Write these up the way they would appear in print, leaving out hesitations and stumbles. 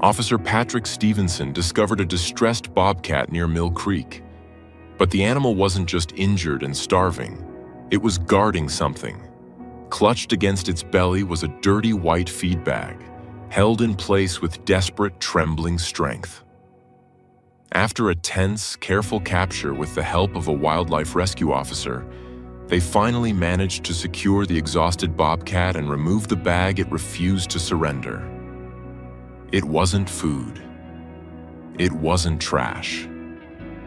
Officer Patrick Stevenson discovered a distressed bobcat near Mill Creek. But the animal wasn't just injured and starving. It was guarding something. Clutched against its belly was a dirty white feed bag, held in place with desperate, trembling strength. After a tense, careful capture with the help of a wildlife rescue officer, they finally managed to secure the exhausted bobcat and remove the bag it refused to surrender. It wasn't food. It wasn't trash.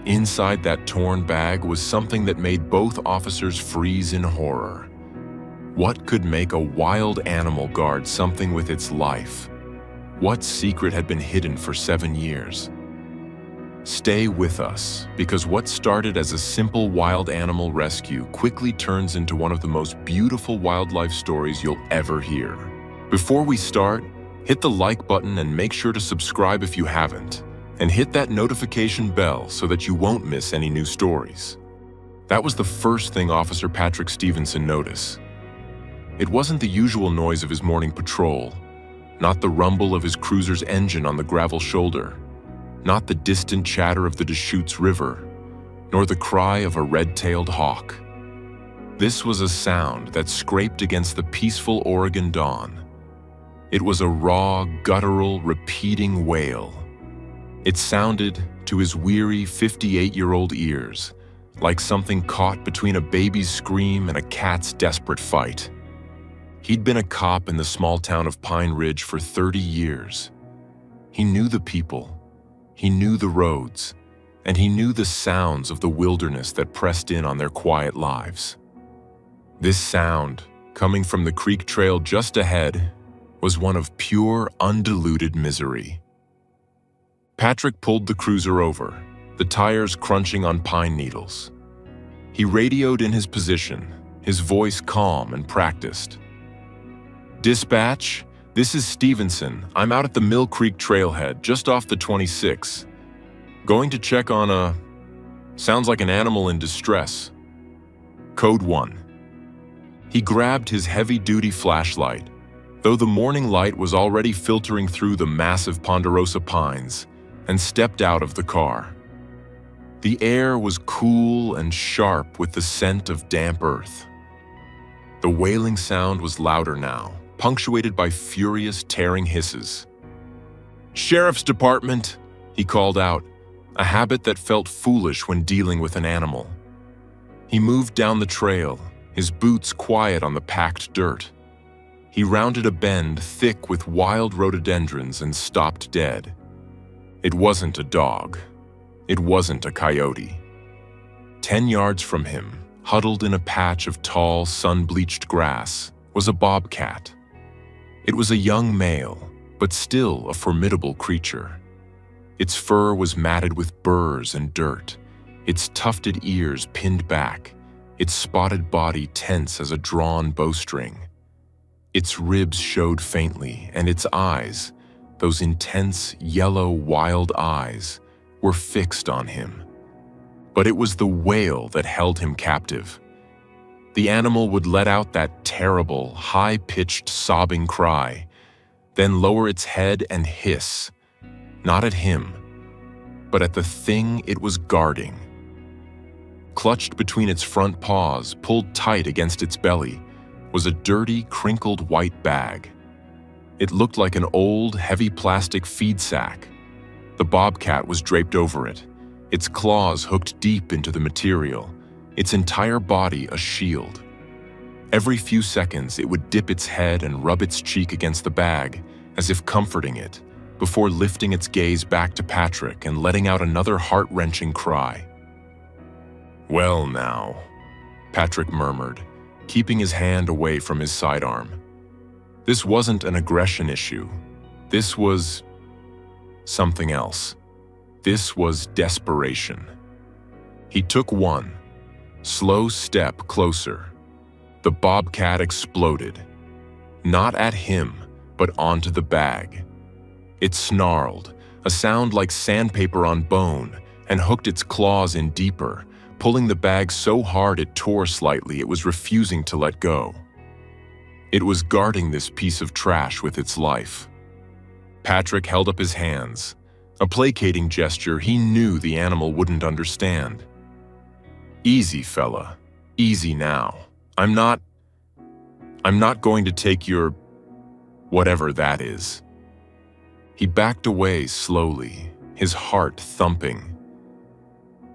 Inside that torn bag was something that made both officers freeze in horror. What could make a wild animal guard something with its life? What secret had been hidden for 7 years? Stay with us, because what started as a simple wild animal rescue quickly turns into one of the most beautiful wildlife stories you'll ever hear. Before we start, hit the like button and make sure to subscribe if you haven't, and hit that notification bell so that you won't miss any new stories. That was the first thing Officer Patrick Stevenson noticed. It wasn't the usual noise of his morning patrol, not the rumble of his cruiser's engine on the gravel shoulder, not the distant chatter of the Deschutes River, nor the cry of a red-tailed hawk. This was a sound that scraped against the peaceful Oregon dawn. It was a raw, guttural, repeating wail. It sounded, to his weary 58-year-old ears, like something caught between a baby's scream and a cat's desperate fight. He'd been a cop in the small town of Pine Ridge for 30 years. He knew the people. He knew the roads, and he knew the sounds of the wilderness that pressed in on their quiet lives. This sound, coming from the creek trail just ahead, was one of pure, undiluted misery. Patrick pulled the cruiser over, the tires crunching on pine needles. He radioed in his position, his voice calm and practiced. "Dispatch, this is Stevenson. I'm out at the Mill Creek trailhead, just off the 26. Going to check on sounds like an animal in distress. Code 1. He grabbed his heavy-duty flashlight, though the morning light was already filtering through the massive ponderosa pines, and stepped out of the car. The air was cool and sharp with the scent of damp earth. The wailing sound was louder now, punctuated by furious, tearing hisses. "Sheriff's Department," he called out, a habit that felt foolish when dealing with an animal. He moved down the trail, his boots quiet on the packed dirt. He rounded a bend thick with wild rhododendrons and stopped dead. It wasn't a dog. It wasn't a coyote. 10 yards from him, huddled in a patch of tall, sun-bleached grass, was a bobcat. It was a young male, but still a formidable creature. Its fur was matted with burrs and dirt, its tufted ears pinned back, its spotted body tense as a drawn bowstring. Its ribs showed faintly, and its eyes, those intense, yellow, wild eyes, were fixed on him. But it was the wail that held him captive. The animal would let out that terrible, high-pitched, sobbing cry, then lower its head and hiss, not at him, but at the thing it was guarding. Clutched between its front paws, pulled tight against its belly, was a dirty, crinkled white bag. It looked like an old, heavy plastic feed sack. The bobcat was draped over it, its claws hooked deep into the material, its entire body a shield. Every few seconds, it would dip its head and rub its cheek against the bag, as if comforting it, before lifting its gaze back to Patrick and letting out another heart-wrenching cry. "Well now," Patrick murmured, keeping his hand away from his sidearm. This wasn't an aggression issue. This was something else. This was desperation. He took one slow step closer. The bobcat exploded. Not at him, but onto the bag. It snarled, a sound like sandpaper on bone, and hooked its claws in deeper, pulling the bag so hard it tore slightly it was refusing to let go. It was guarding this piece of trash with its life. Patrick held up his hands, a placating gesture he knew the animal wouldn't understand. "Easy, fella. Easy now. I'm not going to take your whatever that is." He backed away slowly, his heart thumping.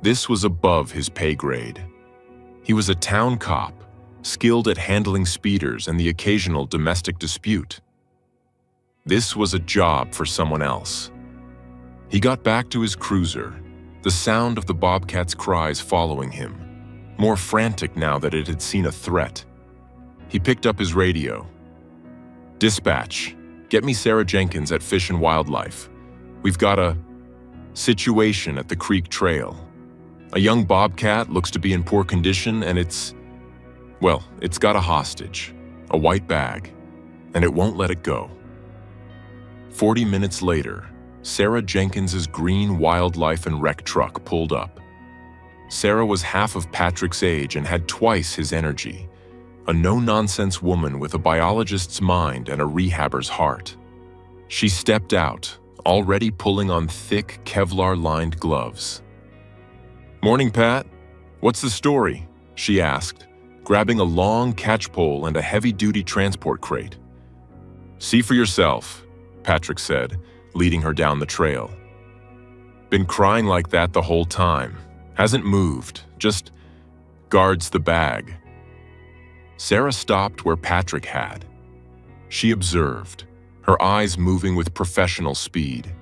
This was above his pay grade. He was a town cop, skilled at handling speeders and the occasional domestic dispute. This was a job for someone else. He got back to his cruiser, the sound of the Bobcat's cries following him, more frantic now that it had seen a threat. He picked up his radio. "Dispatch, get me Sarah Jenkins at Fish and Wildlife. We've got a situation at the Creek Trail. A young bobcat looks to be in poor condition and it's got a hostage, a white bag, and it won't let it go." 40 minutes later, Sarah Jenkins's green wildlife and rec truck pulled up. Sarah was half of Patrick's age and had twice his energy, a no-nonsense woman with a biologist's mind and a rehabber's heart. She stepped out, already pulling on thick Kevlar-lined gloves. "Morning, Pat. What's the story?" she asked, grabbing a long catch pole and a heavy-duty transport crate. "See for yourself," Patrick said, leading her down the trail. "Been crying like that the whole time. Hasn't moved, just guards the bag." Sarah stopped where Patrick had. She observed, her eyes moving with professional speed.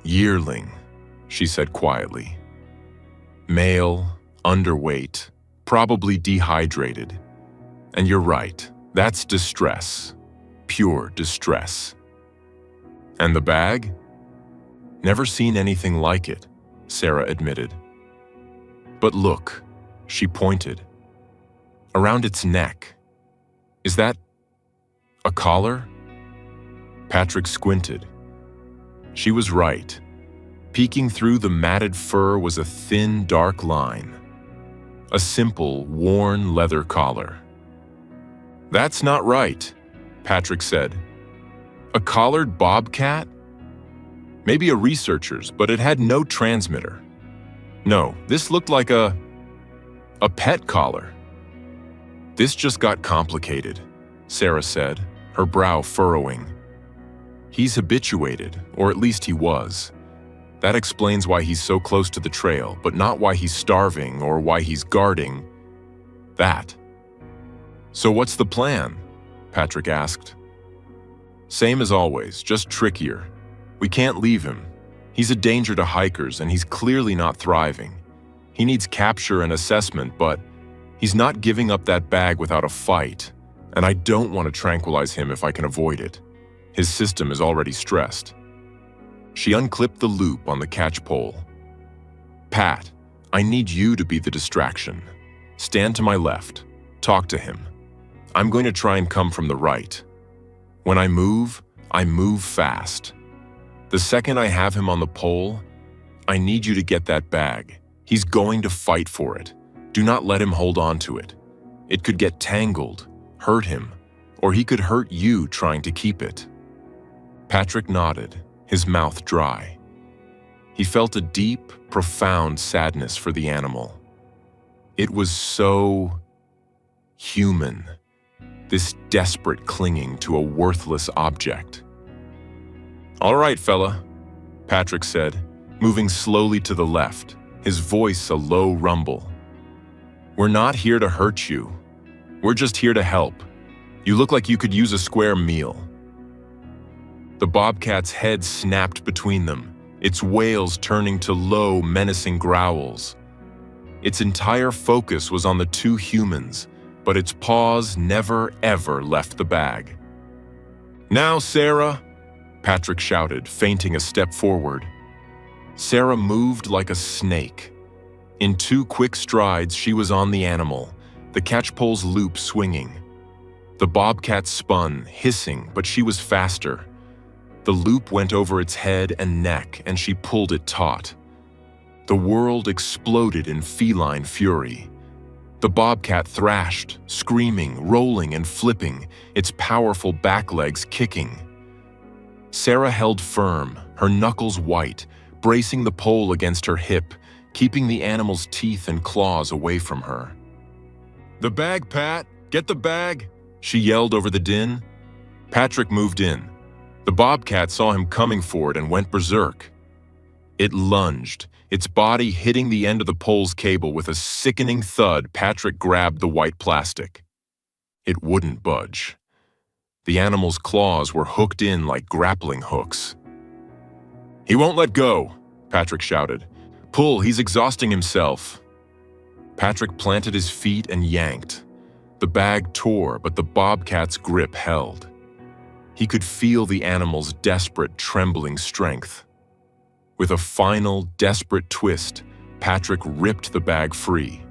"Yearling," she said quietly. "Male, underweight, probably dehydrated. And you're right, that's distress, pure distress." "And the bag?" "Never seen anything like it," Sarah admitted. "But look," she pointed. "Around its neck. Is that a collar?" Patrick squinted. She was right. Peeking through the matted fur was a thin, dark line. A simple, worn leather collar. "That's not right," Patrick said. "A collared bobcat? Maybe a researcher's, but it had no transmitter. No, this looked like a pet collar." "This just got complicated," Sarah said, her brow furrowing. "He's habituated, or at least he was. That explains why he's so close to the trail, but not why he's starving or why he's guarding that." "So what's the plan?" Patrick asked. "Same as always, just trickier. We can't leave him. He's a danger to hikers and he's clearly not thriving. He needs capture and assessment, but he's not giving up that bag without a fight, and I don't want to tranquilize him if I can avoid it. His system is already stressed." She unclipped the loop on the catch pole. "Pat, I need you to be the distraction. Stand to my left. Talk to him. I'm going to try and come from the right. When I move fast. The second I have him on the pole, I need you to get that bag. He's going to fight for it. Do not let him hold on to it. It could get tangled, hurt him, or he could hurt you trying to keep it." Patrick nodded, his mouth dry. He felt a deep, profound sadness for the animal. It was so human, this desperate clinging to a worthless object. "All right, fella," Patrick said, moving slowly to the left, his voice a low rumble. "We're not here to hurt you. We're just here to help. You look like you could use a square meal." The bobcat's head snapped between them, its wails turning to low, menacing growls. Its entire focus was on the two humans, but its paws never, ever left the bag. "Now, Sarah!" Patrick shouted, feinting a step forward. Sarah moved like a snake. In 2 quick strides, she was on the animal, the catchpole's loop swinging. The bobcat spun, hissing, but she was faster. The loop went over its head and neck, and she pulled it taut. The world exploded in feline fury. The bobcat thrashed, screaming, rolling, and flipping, its powerful back legs kicking. Sarah held firm, her knuckles white, bracing the pole against her hip, keeping the animal's teeth and claws away from her. "The bag, Pat! Get the bag!" she yelled over the din. Patrick moved in. The bobcat saw him coming for it and went berserk. It lunged, its body hitting the end of the pole's cable with a sickening thud. Patrick grabbed the white plastic. It wouldn't budge. The animal's claws were hooked in like grappling hooks. "He won't let go," Patrick shouted. "Pull, he's exhausting himself." Patrick planted his feet and yanked. The bag tore, but the bobcat's grip held. He could feel the animal's desperate, trembling strength. With a final, desperate twist, Patrick ripped the bag free.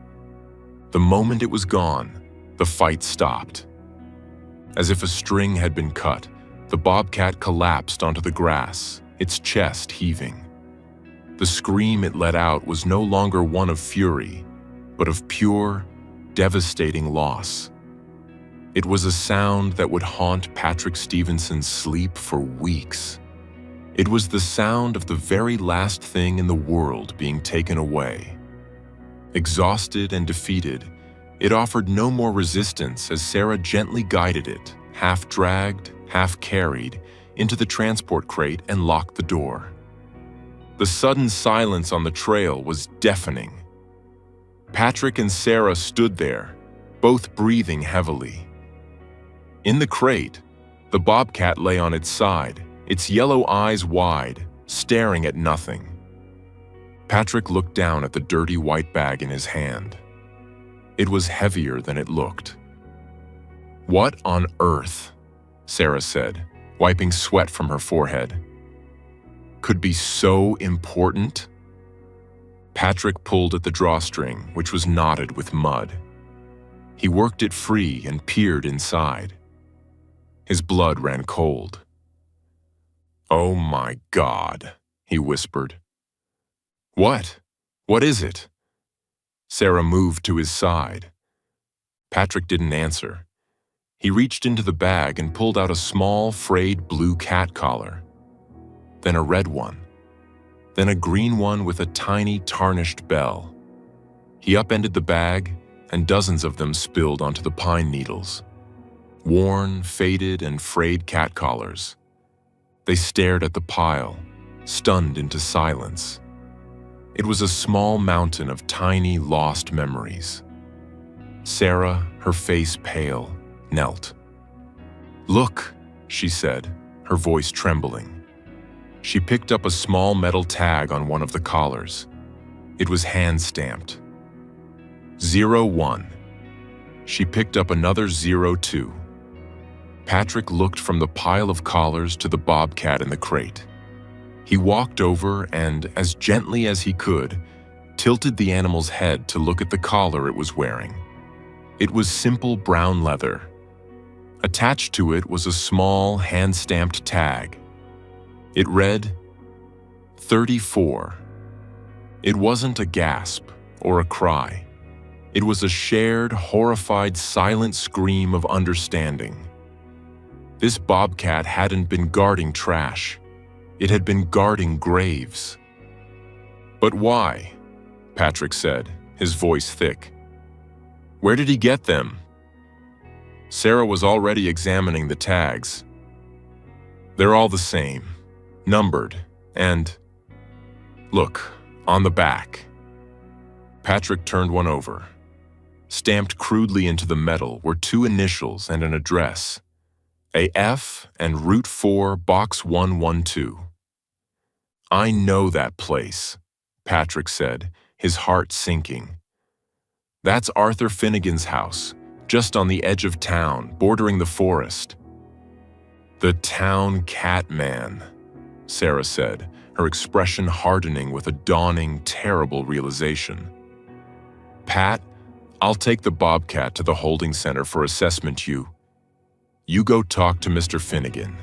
The moment it was gone, the fight stopped. As if a string had been cut, the bobcat collapsed onto the grass, its chest heaving. The scream it let out was no longer one of fury, but of pure, devastating loss. It was a sound that would haunt Patrick Stevenson's sleep for weeks. It was the sound of the very last thing in the world being taken away. Exhausted and defeated, it offered no more resistance as Sarah gently guided it, half dragged, half carried, into the transport crate and locked the door. The sudden silence on the trail was deafening. Patrick and Sarah stood there, both breathing heavily. In the crate, the bobcat lay on its side, its yellow eyes wide, staring at nothing. Patrick looked down at the dirty white bag in his hand. It was heavier than it looked. "What on earth?" Sarah said, wiping sweat from her forehead. "Could be so important?" Patrick pulled at the drawstring, which was knotted with mud. He worked it free and peered inside. His blood ran cold. "Oh my God," he whispered. "What? What is it?" Sarah moved to his side. Patrick didn't answer. He reached into the bag and pulled out a small, frayed blue cat collar. Then a red one. Then a green one with a tiny, tarnished bell. He upended the bag, and dozens of them spilled onto the pine needles. Worn, faded, and frayed cat collars. They stared at the pile, stunned into silence. It was a small mountain of tiny, lost memories. Sarah, her face pale, knelt. "Look," she said, her voice trembling. She picked up a small metal tag on one of the collars. It was hand-stamped. 01. She picked up another 02. Patrick looked from the pile of collars to the bobcat in the crate. He walked over and, as gently as he could, tilted the animal's head to look at the collar it was wearing. It was simple brown leather. Attached to it was a small, hand-stamped tag. It read, 34. It wasn't a gasp or a cry. It was a shared, horrified, silent scream of understanding. This bobcat hadn't been guarding trash. It had been guarding graves. "But why?" Patrick said, his voice thick. "Where did he get them?" Sarah was already examining the tags. "They're all the same, numbered, and look, on the back." Patrick turned one over. Stamped crudely into the metal were two initials and an address. AF and Route 4, Box 112. "I know that place," Patrick said, his heart sinking. "That's Arthur Finnegan's house, just on the edge of town, bordering the forest." "The town cat man," Sarah said, her expression hardening with a dawning, terrible realization. "Pat, I'll take the bobcat to the holding center for assessment. You go talk to Mr. Finnegan.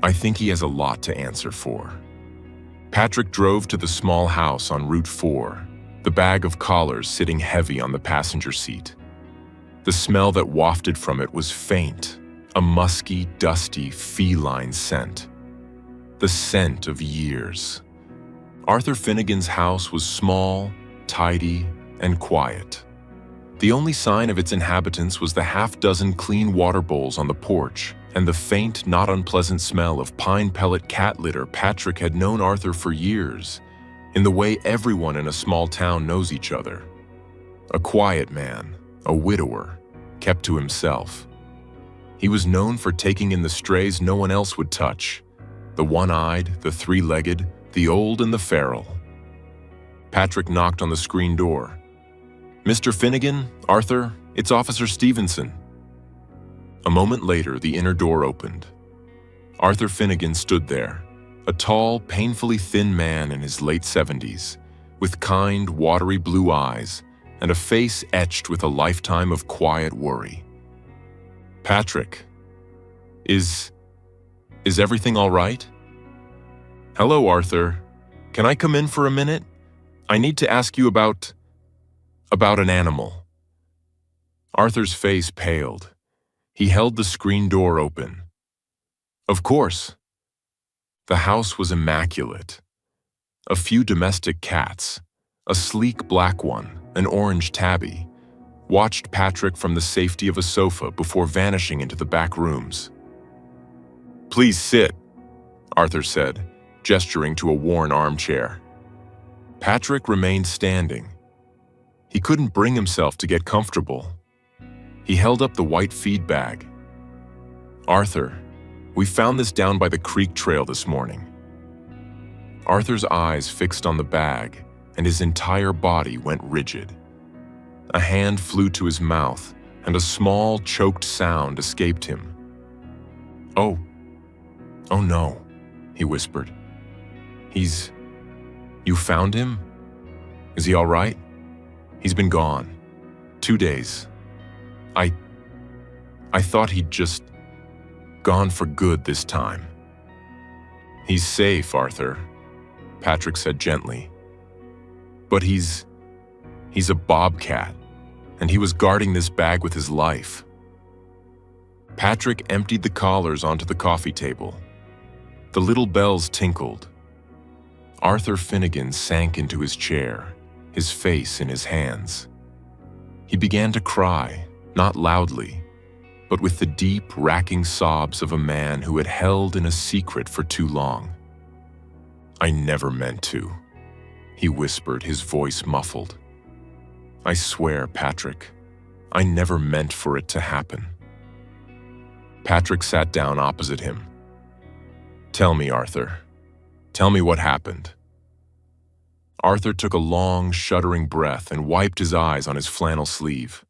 I think he has a lot to answer for." Patrick drove to the small house on Route 4, the bag of collars sitting heavy on the passenger seat. The smell that wafted from it was faint, a musky, dusty, feline scent. the scent of years. Arthur Finnegan's house was small, tidy, and quiet. The only sign of its inhabitants was the half-dozen clean water bowls on the porch and the faint, not unpleasant smell of pine pellet cat litter. Patrick had known Arthur for years, in the way everyone in a small town knows each other. A quiet man, a widower, kept to himself. He was known for taking in the strays no one else would touch, the one-eyed, the three-legged, the old and the feral. Patrick knocked on the screen door. "Mr. Finnegan, Arthur, it's Officer Stevenson." A moment later, the inner door opened. Arthur Finnegan stood there, a tall, painfully thin man in his late 70s, with kind, watery blue eyes and a face etched with a lifetime of quiet worry. "Patrick, is everything all right?" "Hello, Arthur. Can I come in for a minute? I need to ask you about an animal." Arthur's face paled. He held the screen door open. "Of course." The house was immaculate. A few domestic cats, a sleek black one, an orange tabby, watched Patrick from the safety of a sofa before vanishing into the back rooms. "Please sit," Arthur said, gesturing to a worn armchair. Patrick remained standing. He couldn't bring himself to get comfortable. He held up the white feed bag. "Arthur, we found this down by the creek trail this morning." Arthur's eyes fixed on the bag, and his entire body went rigid. A hand flew to his mouth, and a small, choked sound escaped him. Oh no," he whispered. You found him? Is he all right? He's been gone. 2 days. I thought he'd just gone for good this time." "He's safe, Arthur," Patrick said gently. "But he's a bobcat, and he was guarding this bag with his life." Patrick emptied the collars onto the coffee table. The little bells tinkled. Arthur Finnegan sank into his chair, his face in his hands. He began to cry, not loudly, but with the deep, racking sobs of a man who had held in a secret for too long. "I never meant to," he whispered, his voice muffled. "I swear, Patrick, I never meant for it to happen." Patrick sat down opposite him. "Tell me, Arthur. Tell me what happened." Arthur took a long, shuddering breath and wiped his eyes on his flannel sleeve.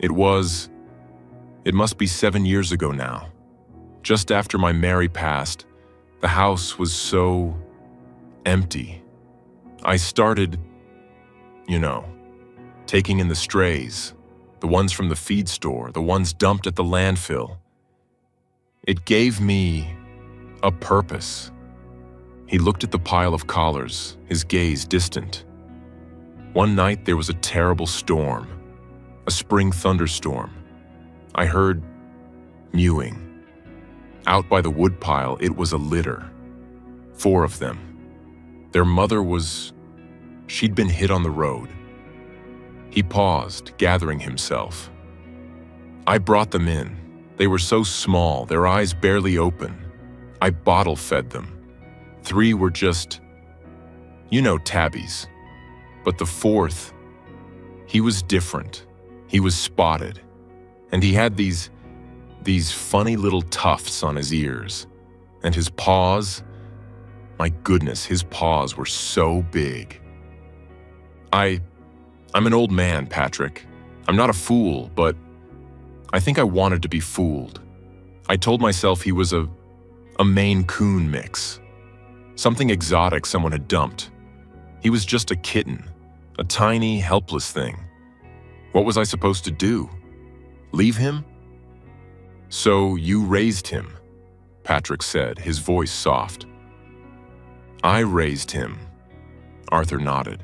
It must be 7 years ago now. Just after my Mary passed, the house was so empty. I started, taking in the strays, the ones from the feed store, the ones dumped at the landfill. It gave me a purpose. He looked at the pile of collars, his gaze distant. One night there was a terrible storm, a spring thunderstorm. I heard mewing. Out by the woodpile, it was a litter. 4 of them. Their mother she'd been hit on the road. He paused, gathering himself. I brought them in. They were so small, their eyes barely open. I bottle-fed them. 3 were just, tabbies. But the 4th, he was different. He was spotted. And he had these funny little tufts on his ears. And his paws, my goodness, his paws were so big. I'm an old man, Patrick. I'm not a fool, but I think I wanted to be fooled. I told myself he was a Maine Coon mix. Something exotic someone had dumped. He was just a kitten, a tiny, helpless thing. What was I supposed to do? Leave him? "So you raised him," Patrick said, his voice soft. "I raised him," Arthur nodded.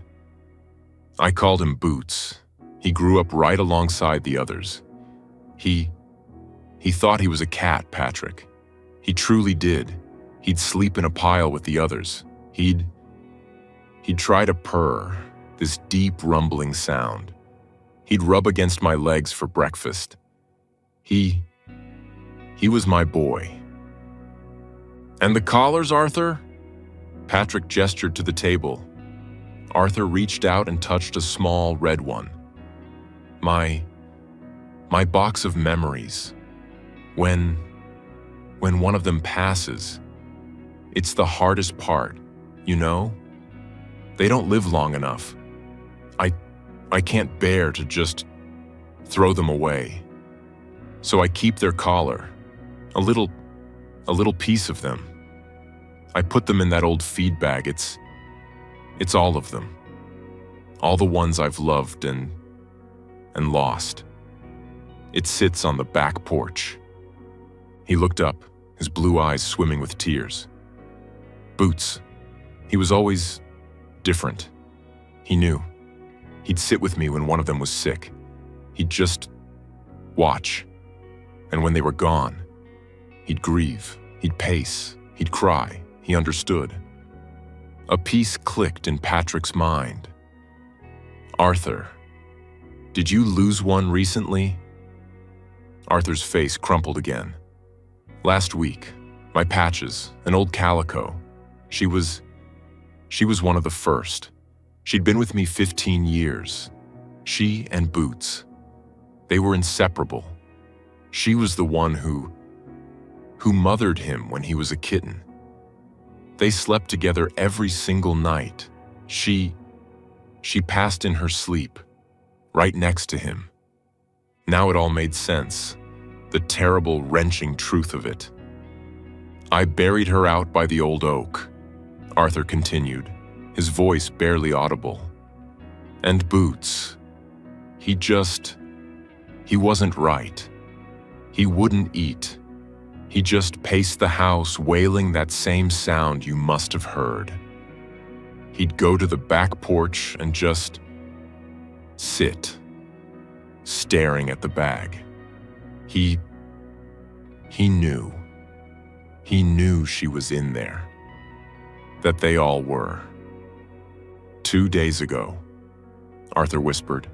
"I called him Boots. He grew up right alongside the others. He thought he was a cat, Patrick. He truly did. He'd sleep in a pile with the others. He'd try to purr, this deep rumbling sound. He'd rub against my legs for breakfast. He was my boy. And the collars, Arthur? Patrick gestured to the table. Arthur reached out and touched a small red one. My box of memories. When one of them passes, it's the hardest part, you know? They don't live long enough. I can't bear to just throw them away. So I keep their collar, a little piece of them. I put them in that old feed bag. It's all of them. All the ones I've loved and lost. It sits on the back porch. He looked up, his blue eyes swimming with tears. Boots. He was always different. He knew. He'd sit with me when one of them was sick. He'd just watch. And when they were gone, he'd grieve, he'd pace, he'd cry. He understood. A piece clicked in Patrick's mind. Arthur, did you lose one recently? Arthur's face crumpled again. Last week, my Patches, an old calico. She was one of the first. She'd been with me 15 years. She and Boots. They were inseparable. She was the one who mothered him when he was a kitten. They slept together every single night. She passed in her sleep, right next to him. Now it all made sense, the terrible, wrenching truth of it. I buried her out by the old oak, Arthur continued, his voice barely audible. And Boots, he wasn't right. He wouldn't eat. He just paced the house, wailing that same sound you must have heard. He'd go to the back porch and just sit, staring at the bag. He knew. He knew she was in there. That they all were. 2 days ago, Arthur whispered.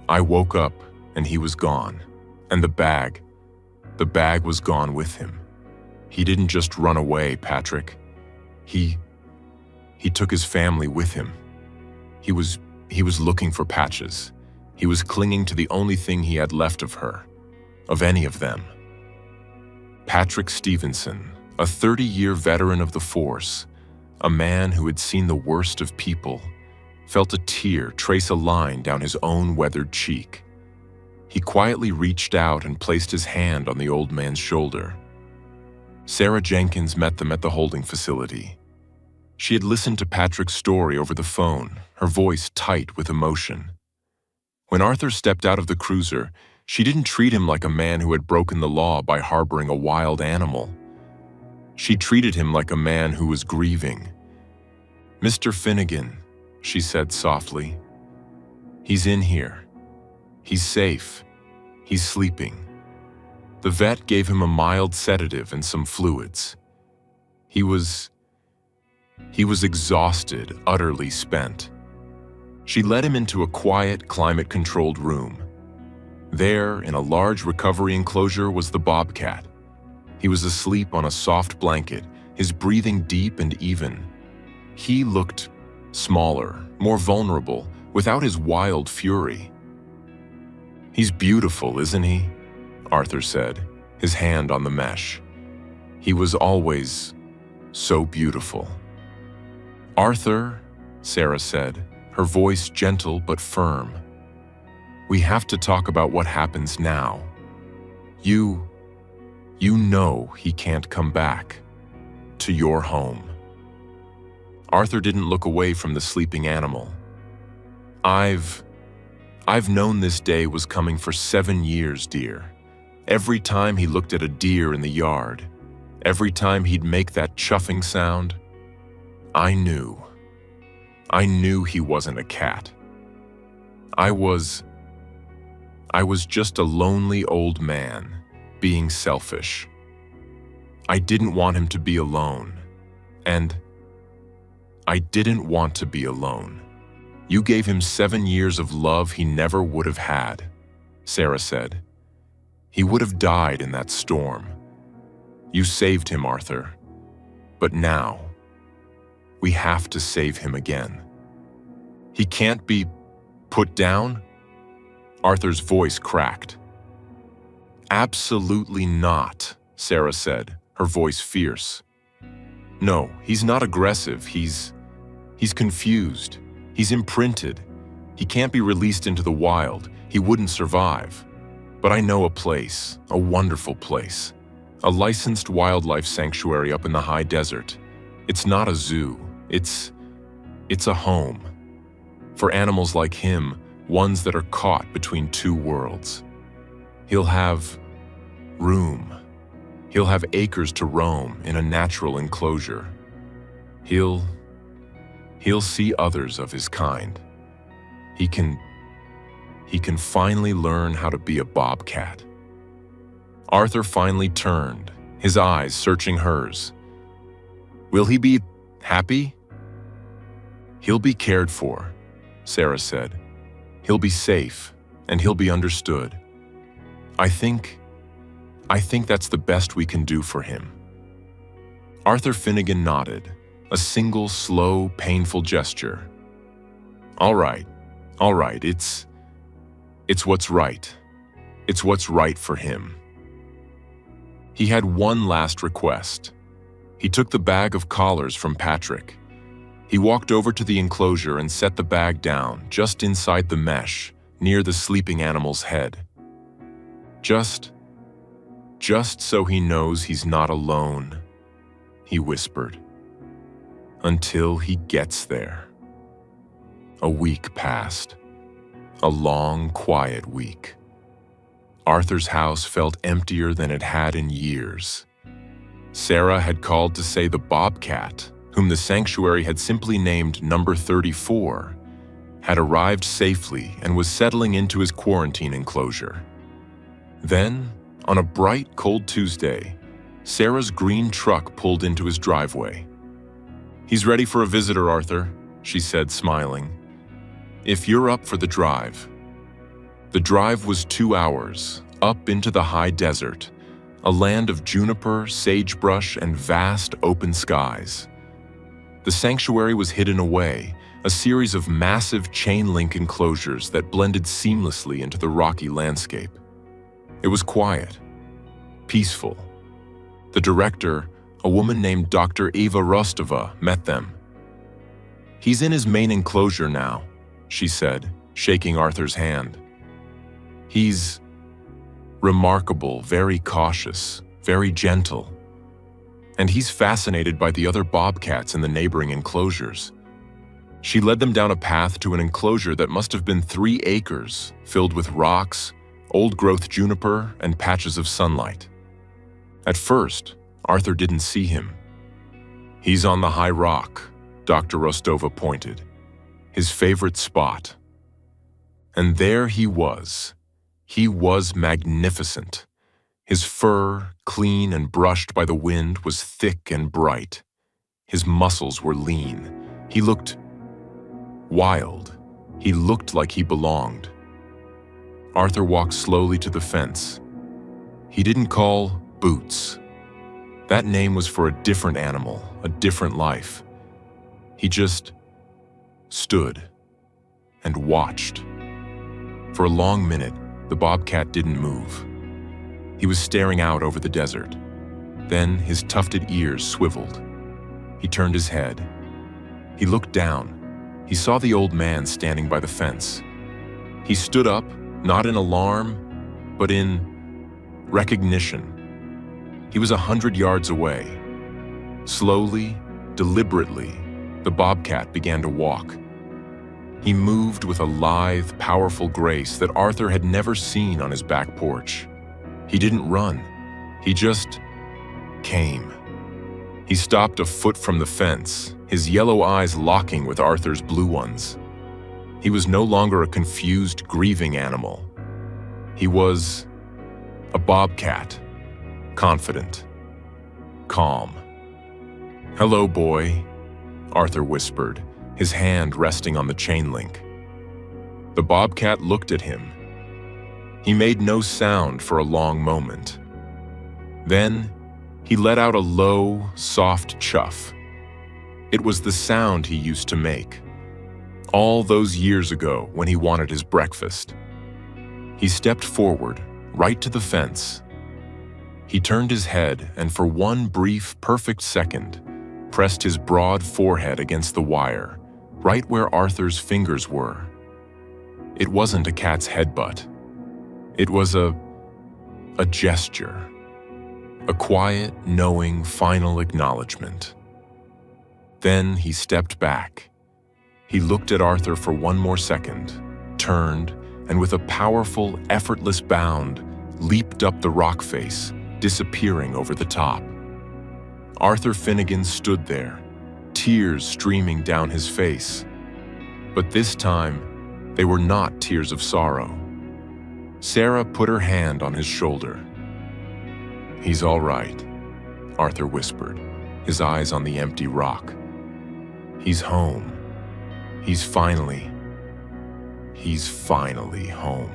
I woke up and he was gone, and the bag was gone with him. He didn't just run away, Patrick. He took his family with him. He was looking for Patches. He was clinging to the only thing he had left of her, of any of them. Patrick Stevenson, a 30-year veteran of the force, a man who had seen the worst of people, felt a tear trace a line down his own weathered cheek. He quietly reached out and placed his hand on the old man's shoulder. Sarah Jenkins met them at the holding facility. She had listened to Patrick's story over the phone, her voice tight with emotion. When Arthur stepped out of the cruiser, she didn't treat him like a man who had broken the law by harboring a wild animal. She treated him like a man who was grieving. Mr. Finnegan, she said softly. He's in here. He's safe. He's sleeping. The vet gave him a mild sedative and some fluids. He was exhausted, utterly spent. She led him into a quiet, climate-controlled room. There, in a large recovery enclosure, was the Bobcat. He was asleep on a soft blanket, his breathing deep and even. He looked smaller, more vulnerable, without his wild fury. He's beautiful, isn't he? Arthur said, his hand on the mesh. He was always so beautiful. Arthur, Sarah said, her voice gentle but firm. We have to talk about what happens now. You know he can't come back to your home. Arthur didn't look away from the sleeping animal. I've known this day was coming for 7 years, dear. Every time he looked at a deer in the yard, every time he'd make that chuffing sound, I knew he wasn't a cat. I was just a lonely old man being selfish. I didn't want him to be alone. And I didn't want to be alone. You gave him 7 years of love he never would have had, Sarah said. He would have died in that storm. You saved him, Arthur. But now, we have to save him again. He can't be put down? Arthur's voice cracked. Absolutely not, Sarah said, her voice fierce. No, he's not aggressive. He's confused. He's imprinted. He can't be released into the wild. He wouldn't survive. But I know a place, a wonderful place. A licensed wildlife sanctuary up in the high desert. It's not a zoo. It's a home. For animals like him, ones that are caught between two worlds. He'll have room. He'll have acres to roam in a natural enclosure. He'll see others of his kind. He can finally learn how to be a bobcat. Arthur finally turned, his eyes searching hers. Will he be happy? He'll be cared for, Sarah said. He'll be safe, and he'll be understood. I think that's the best we can do for him. Arthur Finnegan nodded, a single, slow, painful gesture. All right, it's what's right. It's what's right for him. He had one last request. He took the bag of collars from Patrick. He walked over to the enclosure and set the bag down just inside the mesh, near the sleeping animal's head. Just so he knows he's not alone, he whispered. Until he gets there. A week passed. A long, quiet week. Arthur's house felt emptier than it had in years. Sarah had called to say the Bobcat, whom the sanctuary had simply named Number 34, had arrived safely and was settling into his quarantine enclosure. Then, on a bright, cold Tuesday, Sarah's green truck pulled into his driveway. He's ready for a visitor, Arthur, she said, smiling. If you're up for the drive. The drive was 2 hours, up into the high desert, a land of juniper, sagebrush, and vast open skies. The sanctuary was hidden away, a series of massive chain-link enclosures that blended seamlessly into the rocky landscape. It was quiet, peaceful. The director, a woman named Dr. Eva Rostova, met them. He's in his main enclosure now, she said, shaking Arthur's hand. He's remarkable, very cautious, very gentle. And he's fascinated by the other bobcats in the neighboring enclosures. She led them down a path to an enclosure that must have been 3 acres, filled with rocks, old-growth juniper, and patches of sunlight. At first, Arthur didn't see him. He's on the high rock, Dr. Rostova pointed, his favorite spot. And there he was. He was magnificent. His fur, clean and brushed by the wind, was thick and bright. His muscles were lean. He looked wild. He looked like he belonged. Arthur walked slowly to the fence. He didn't call Boots. That name was for a different animal, a different life. He just stood and watched. For a long minute, the bobcat didn't move. He was staring out over the desert. Then his tufted ears swiveled. He turned his head. He looked down. He saw the old man standing by the fence. He stood up, not in alarm, but in recognition. He was 100 yards away. Slowly, deliberately, the bobcat began to walk. He moved with a lithe, powerful grace that Arthur had never seen on his back porch. He didn't run. He just came. He stopped a foot from the fence, his yellow eyes locking with Arthur's blue ones. He was no longer a confused, grieving animal. He was a bobcat, confident. calm. "Hello, boy," Arthur whispered, his hand resting on the chain link. The bobcat looked at him. He made no sound for a long moment. Then, he let out a low, soft chuff. It was the sound he used to make, all those years ago when he wanted his breakfast. He stepped forward, right to the fence. He turned his head and for one brief, perfect second, pressed his broad forehead against the wire, right where Arthur's fingers were. It wasn't a cat's headbutt. It was a gesture. A quiet, knowing, final acknowledgement. Then he stepped back. He looked at Arthur for one more second, turned, and with a powerful, effortless bound, leaped up the rock face, disappearing over the top. Arthur Finnegan stood there, tears streaming down his face. But this time, they were not tears of sorrow. Sarah put her hand on his shoulder. "He's all right," Arthur whispered, his eyes on the empty rock. "He's home. He's finally home."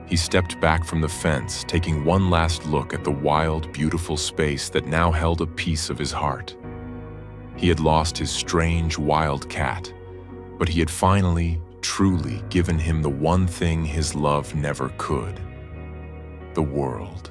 He stepped back from the fence, taking one last look at the wild, beautiful space that now held a piece of his heart. He had lost his strange, wild cat, but he had finally, truly given him the one thing his love never could: the world.